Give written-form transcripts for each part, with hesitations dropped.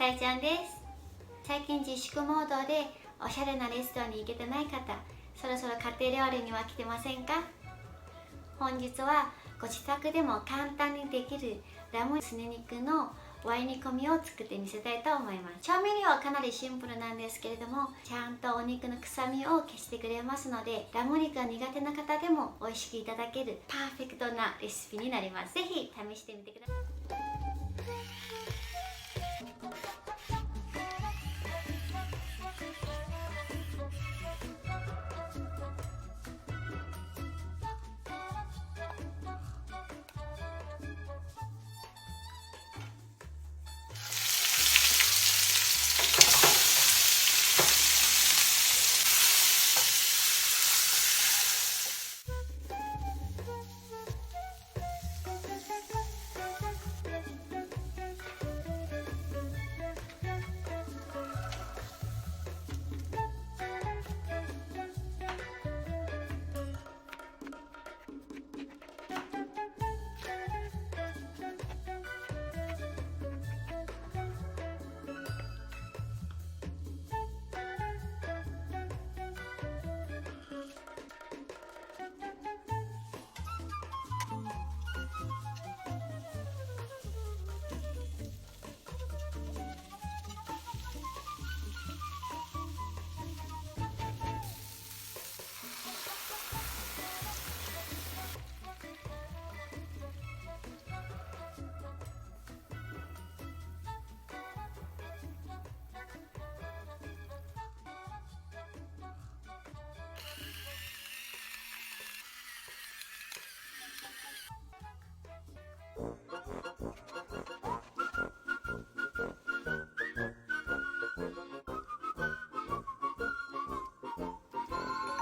さえちゃんです。最近自粛モードでおしゃれなレストランに行けてない方、そろそろ家庭料理には来てませんか？本日はご自宅でも簡単にできるラムすね肉のワイ煮込みを作ってみせたいと思います。調味料はかなりシンプルなんですけれども、ちゃんとお肉の臭みを消してくれますので、ラム肉が苦手な方でも美味しくいただけるパーフェクトなレシピになります。ぜひ試してみてください。出来上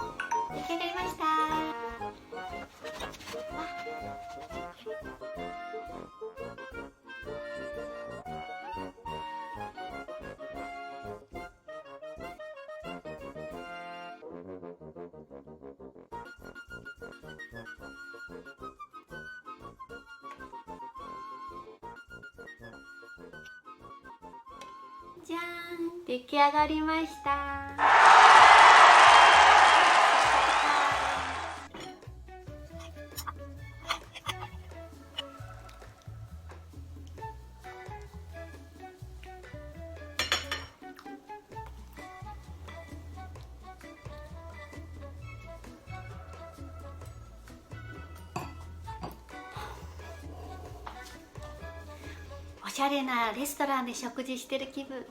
がりました。じゃーん、出来上がりました。おしゃれなレストランで食事してる気分。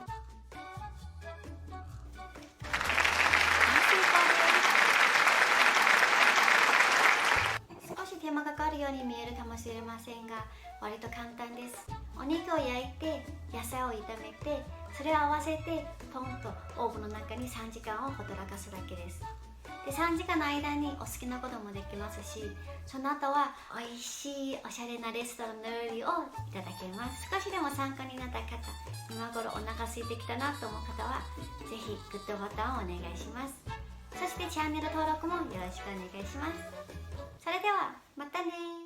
少し手間がかかるように見えるかもしれませんが、割と簡単です。お肉を焼いて野菜を炒めて、それを合わせてポンとオーブンの中に3時間をほったらかすだけです。で3時間の間にお好きなこともできますし、その後は美味しいおしゃれなレストランの料理をいただけます。少しでも参考になった方、今頃お腹空いてきたなと思う方はぜひグッドボタンをお願いします。そしてチャンネル登録もよろしくお願いします。それではまたね。